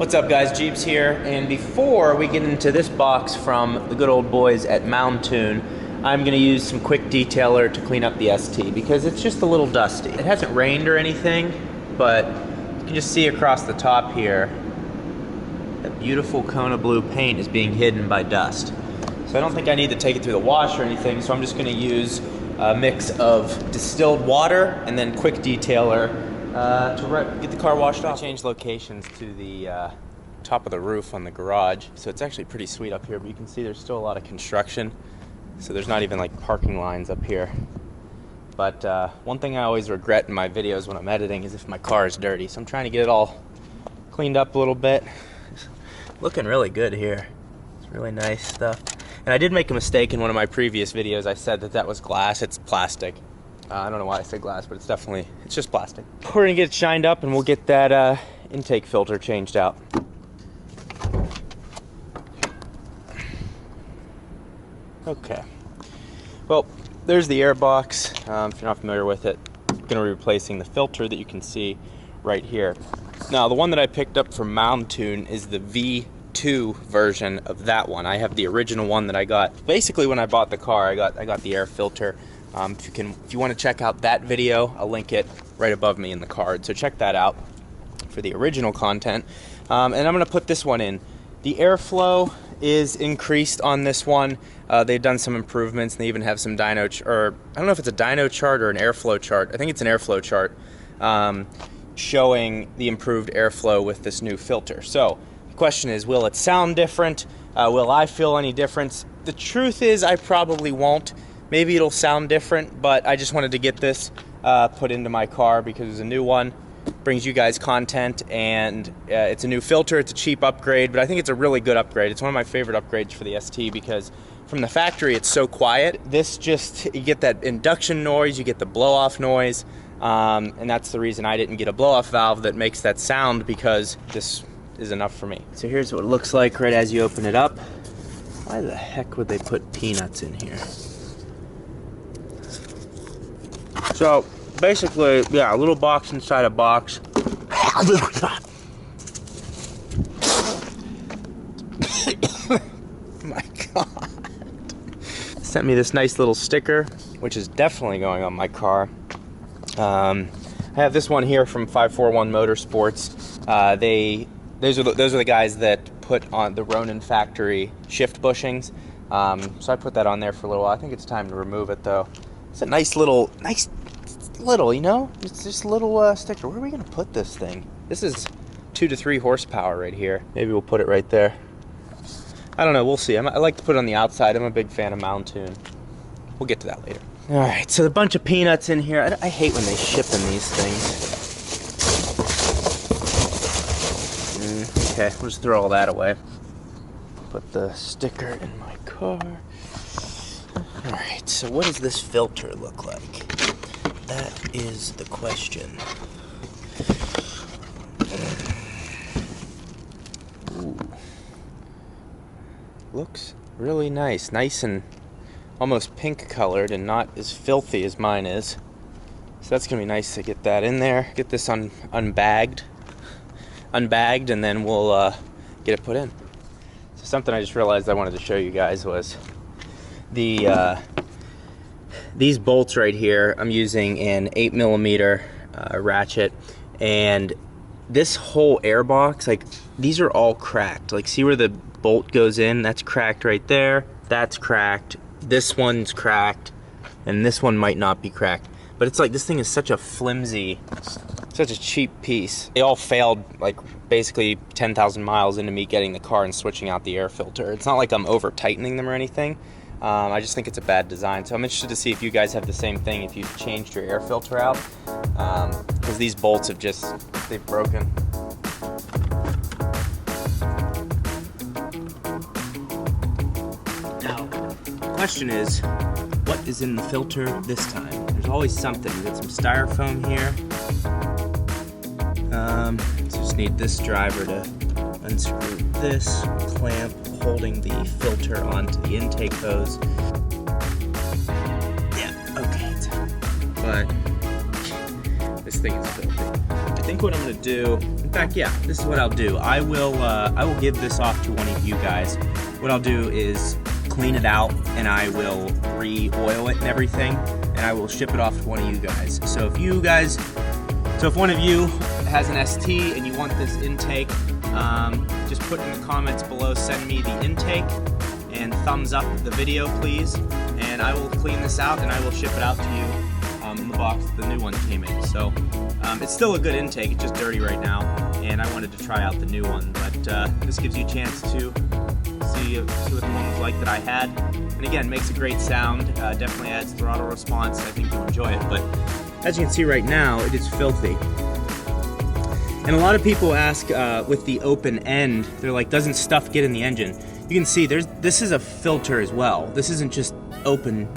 What's up guys, Jeeps here, and before we get into this box from the good old boys at Mountoon, I'm going to use some quick detailer to clean up the ST because it's just a little dusty. It hasn't rained or anything, but you can just see across the top here that beautiful Kona blue paint is being hidden by dust. So I don't think I need to take it through the wash or anything, so I'm just going to use a mix of distilled water and then quick detailer to get the car washed off. I changed locations to the top of the roof on the garage, so it's actually pretty sweet up here, but you can see there's still a lot of construction, so there's not even like parking lines up here. But one thing I always regret in my videos when I'm editing is if my car is dirty, so I'm trying to get it all cleaned up a little bit. It's looking really good here. It's really nice stuff. And I did make a mistake in one of my previous videos. I said that was glass. It's plastic. I don't know why I said glass, but it's just plastic. We're gonna get it shined up and we'll get that intake filter changed out. Okay. Well, there's the air box. If you're not familiar with it, I'm gonna be replacing the filter that you can see right here. Now, the one that I picked up from Mountoon is the V2 version of that one. I have the original one that I got. Basically, when I bought the car, I got the air filter. If you want to check out that video, I'll link it right above me in the card. So check that out for the original content. And I'm going to put this one in. The airflow is increased on this one. They've done some improvements, and they even have some dyno, or I don't know if it's a dyno chart or an airflow chart. I think it's an airflow chart showing the improved airflow with this new filter. So the question is, will it sound different? Will I feel any difference? The truth is, I probably won't. Maybe it'll sound different, but I just wanted to get this put into my car because it's a new one. Brings you guys content, and it's a new filter. It's a cheap upgrade, but I think it's a really good upgrade. It's one of my favorite upgrades for the ST because from the factory it's so quiet. This just, you get that induction noise, you get the blow-off noise, and that's the reason I didn't get a blow-off valve that makes that sound, because this is enough for me. So here's what it looks like right as you open it up. Why the heck would they put peanuts in here? So basically, yeah, a little box inside a box. My God. Sent me this nice little sticker, which is definitely going on my car. I have this one here from 541 Motorsports. Those are the guys that put on the Ronin factory shift bushings. So I put that on there for a little while. I think it's time to remove it though. It's a nice little, you know? It's just a little sticker. Where are we gonna put this thing? This is 2 to 3 horsepower right here. Maybe we'll put it right there. I don't know, we'll see. I like to put it on the outside. I'm a big fan of Mountoon. We'll get to that later. All right, so a bunch of peanuts in here. I hate when they ship in these things. Okay, we'll just throw all that away. Put the sticker in my car. All right, so what does this filter look like? That is the question. Ooh. Looks really nice. Nice and almost pink colored and not as filthy as mine is. So that's gonna be nice to get that in there. Get this unbagged, and then we'll get it put in. So something I just realized I wanted to show you guys was these bolts right here. I'm using an 8mm ratchet, and this whole air box, like, these are all cracked. Like, see where the bolt goes in? That's cracked right there. That's cracked. This one's cracked, and this one might not be cracked. But it's like, this thing is such a flimsy, such a cheap piece. They all failed like basically 10,000 miles into me getting the car and switching out the air filter. It's not like I'm over tightening them or anything. I just think it's a bad design. So I'm interested to see if you guys have the same thing, if you've changed your air filter out. Because these bolts have they've broken. Now, the question is, what is in the filter this time? There's always something. We got some styrofoam here. Just need this driver to unscrew this clamp holding the filter onto the intake hose. Yeah, okay. But this thing is filthy. I think what I'm gonna do, I'm In fact, yeah, this is what I'll do. I will give this off to one of you guys. What I'll do is clean it out, and I will re-oil it and everything, and I will ship it off to one of you guys. So if one of you has an ST and you want this intake, just put in the comments below, send me the intake, and thumbs up the video, please, and I will clean this out and I will ship it out to you in the box the new one came in. So it's still a good intake, it's just dirty right now, and I wanted to try out the new one, but this gives you a chance to see what the one was like that I had. And again, makes a great sound, definitely adds throttle response. I think you'll enjoy it, but as you can see right now, it is filthy. And a lot of people ask with the open end, they're like, doesn't stuff get in the engine? You can see this is a filter as well. This isn't just open,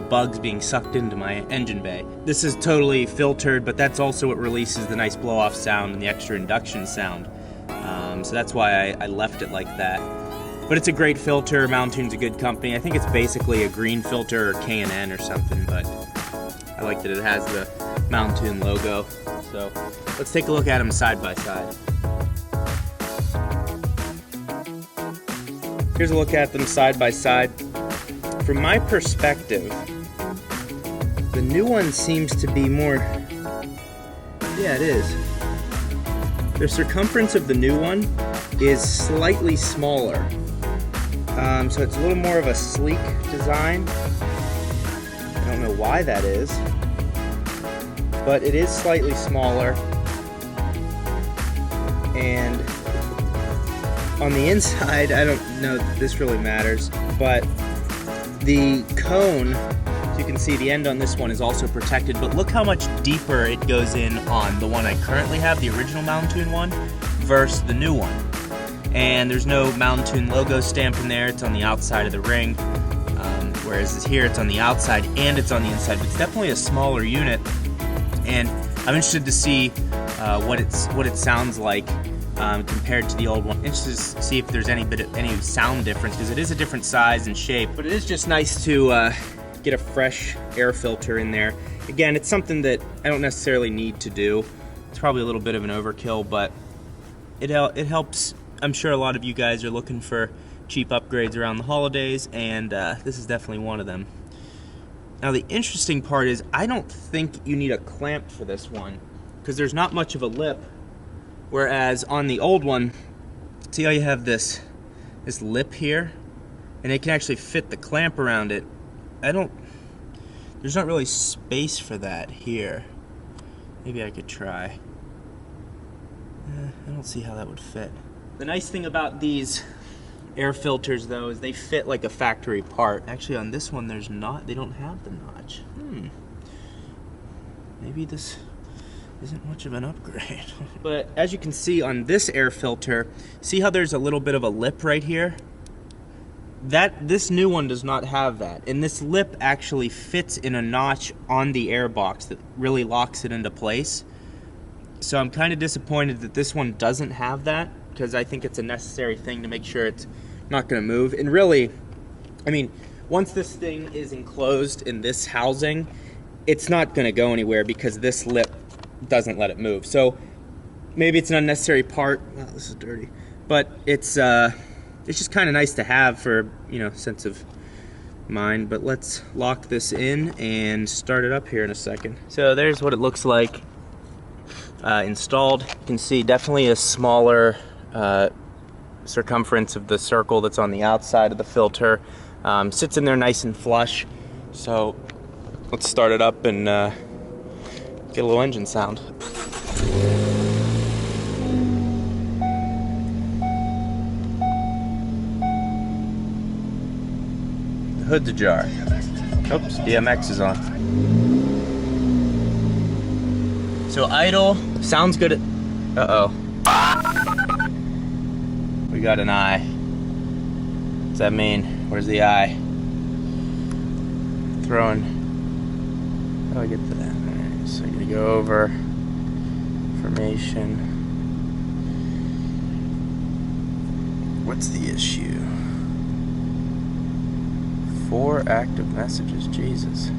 bugs being sucked into my engine bay. This is totally filtered, but that's also what releases the nice blow-off sound and the extra induction sound. So that's why I left it like that. But it's a great filter. Mountoon's a good company. I think it's basically a green filter or K&N or something, but I like that it has the Mountoon logo. So let's take a look at them side by side. Here's a look at them side by side. From my perspective, the new one seems to be more, yeah, it is. The circumference of the new one is slightly smaller. So it's a little more of a sleek design. I don't know why that is, but it is slightly smaller. And on the inside, I don't know if this really matters, but the cone, as you can see, the end on this one is also protected, but look how much deeper it goes in on the one I currently have, the original Mountoon one, versus the new one. And there's no Mountoon logo stamp in there, it's on the outside of the ring, whereas here it's on the outside and it's on the inside, but it's definitely a smaller unit, and I'm interested to see what it sounds like compared to the old one. Interested to see if there's any sound difference, because it is a different size and shape, but it is just nice to get a fresh air filter in there. Again, it's something that I don't necessarily need to do. It's probably a little bit of an overkill, but it helps. I'm sure a lot of you guys are looking for cheap upgrades around the holidays, and this is definitely one of them. Now the interesting part is I don't think you need a clamp for this one, because there's not much of a lip, whereas on the old one, see how you have this lip here, and it can actually fit the clamp around it. There's not really space for that here. Maybe I could try. I don't see how that would fit. The nice thing about these air filters, though, is they fit like a factory part. Actually, on this one, they don't have the notch. Maybe this isn't much of an upgrade. But as you can see on this air filter, see how there's a little bit of a lip right here? This new one does not have that. And this lip actually fits in a notch on the air box that really locks it into place. So I'm kind of disappointed that this one doesn't have that, because I think it's a necessary thing to make sure it's not going to move. And really, I mean, once this thing is enclosed in this housing, it's not going to go anywhere because this lip doesn't let it move. So maybe it's an unnecessary part. Wow, this is dirty. But it's just kind of nice to have for, sense of mind. But let's lock this in and start it up here in a second. So there's what it looks like installed. You can see definitely a smaller circumference of the circle that's on the outside of the filter. Sits in there nice and flush. So let's start it up and get a little engine sound. The hood's ajar. Oops, DMX is on. So idle, sounds good at, uh-oh. We got an eye. What's that mean? Where's the eye? Throwing, how do I get to that? Alright, so I'm gonna go over information. What's the issue? 4 active messages, Jesus.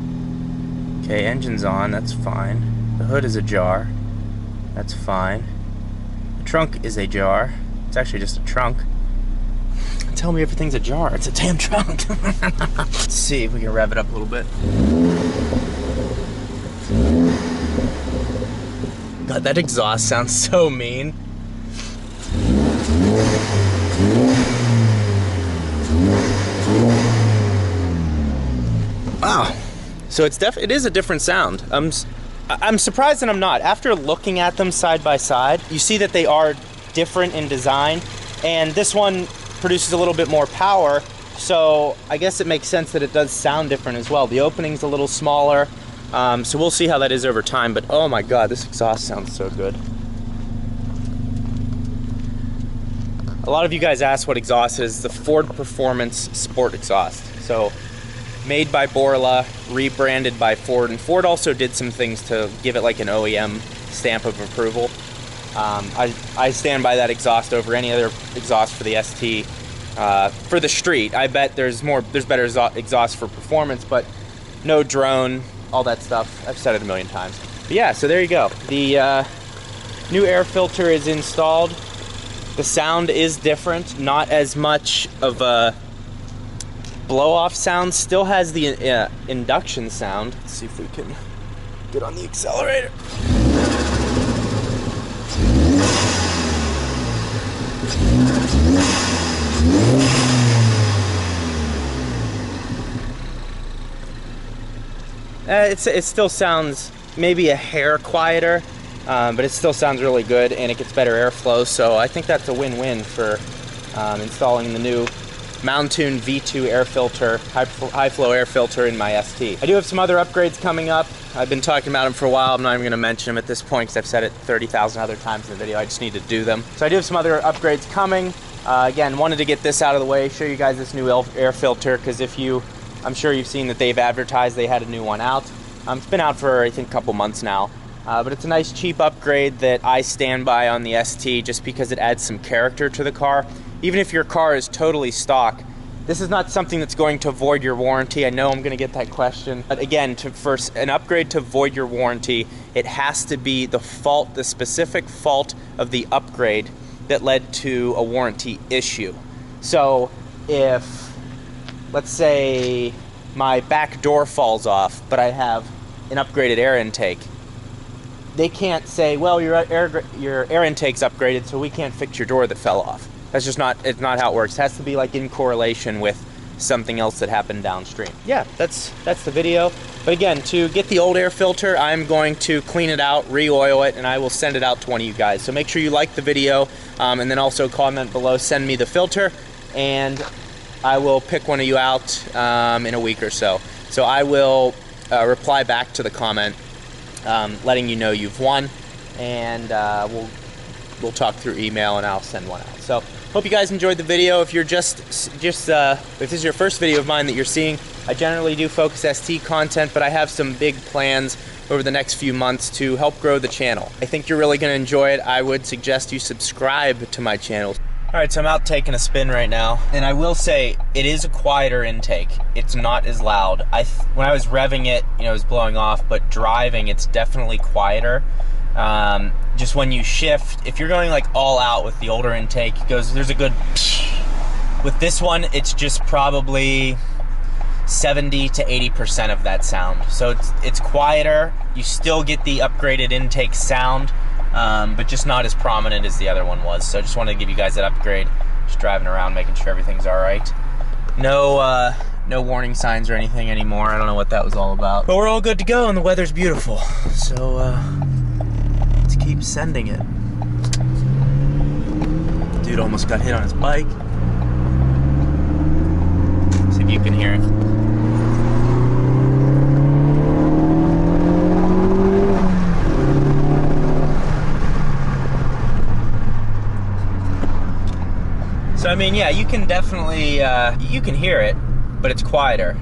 Okay, engine's on, that's fine. The hood is ajar, that's fine. The trunk is ajar. It's actually just a trunk. Tell me everything's ajar. It's a damn trunk. Let's see if we can rev it up a little bit. God, that exhaust sounds so mean. Wow. So it is a different sound. I'm surprised that I'm not. After looking at them side by side, you see that they are different in design, and this one produces a little bit more power, so I guess it makes sense that it does sound different as well. The opening's a little smaller, so we'll see how that is over time, but oh my god, this exhaust sounds so good. A lot of you guys ask what exhaust is. The Ford Performance Sport exhaust. So made by Borla, rebranded by Ford, and Ford also did some things to give it like an OEM stamp of approval. I stand by that exhaust over any other exhaust for the ST. For the street, I bet there's better exhaust for performance, but no drone, all that stuff. I've said it a million times. But yeah, so there you go. The new air filter is installed. The sound is different, not as much of a blow-off sound. Still has the induction sound. Let's see if we can get on the accelerator. It still sounds maybe a hair quieter, but it still sounds really good, and it gets better airflow, so I think that's a win-win for installing the new Mountoon V2 air filter, high flow air filter in my ST. I do have some other upgrades coming up. I've been talking about them for a while. I'm not even going to mention them at this point because I've said it 30,000 other times in the video. I just need to do them. So I do have some other upgrades coming. Again, wanted to get this out of the way, show you guys this new air filter, because I'm sure you've seen that they've advertised they had a new one out. It's been out for, I think, a couple months now. But it's a nice cheap upgrade that I stand by on the ST just because it adds some character to the car. Even if your car is totally stock, this is not something that's going to void your warranty. I know I'm going to get that question. But again, for an upgrade to void your warranty, it has to be the specific fault of the upgrade that led to a warranty issue. So if, let's say, my back door falls off, but I have an upgraded air intake, they can't say, well, your air intake's upgraded, so we can't fix your door that fell off. That's just it's not how it works. It has to be like in correlation with something else that happened downstream. Yeah, that's the video. But again, to get the old air filter, I'm going to clean it out, re-oil it, and I will send it out to one of you guys. So make sure you like the video, and then also comment below, send me the filter, and I will pick one of you out in a week or so. So I will reply back to the comment, letting you know you've won, and we'll talk through email, and I'll send one out. So hope you guys enjoyed the video. If you're if this is your first video of mine that you're seeing, I generally do Focus ST content, but I have some big plans over the next few months to help grow the channel. I think you're really going to enjoy it. I would suggest you subscribe to my channel. Alright, so I'm out taking a spin right now, and I will say it is a quieter intake. It's not as loud. When I was revving it, it was blowing off, but driving, it's definitely quieter. Just when you shift, if you're going like all out with the older intake, there's a good with this one, it's just probably 70 to 80% of that sound. So it's quieter. You still get the upgraded intake sound, but just not as prominent as the other one was. So I just wanted to give you guys that upgrade. Just driving around, making sure everything's all right. No warning signs or anything anymore. I don't know what that was all about. But we're all good to go, and the weather's beautiful. So let's keep sending it. Dude almost got hit on his bike. See if you can hear it. So I mean, yeah, you can definitely, you can hear it, but it's quieter.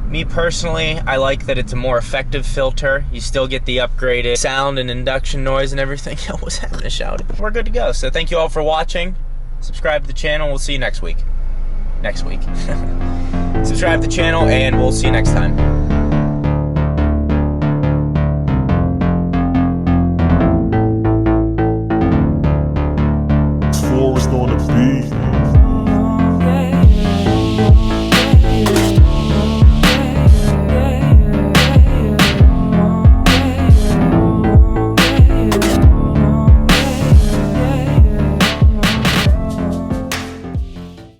Me personally, I like that it's a more effective filter. You still get the upgraded sound and induction noise and everything. I was having a shout. We're good to go. So thank you all for watching. Subscribe to the channel. We'll see you next week. Subscribe to the channel, and we'll see you next time. the beat.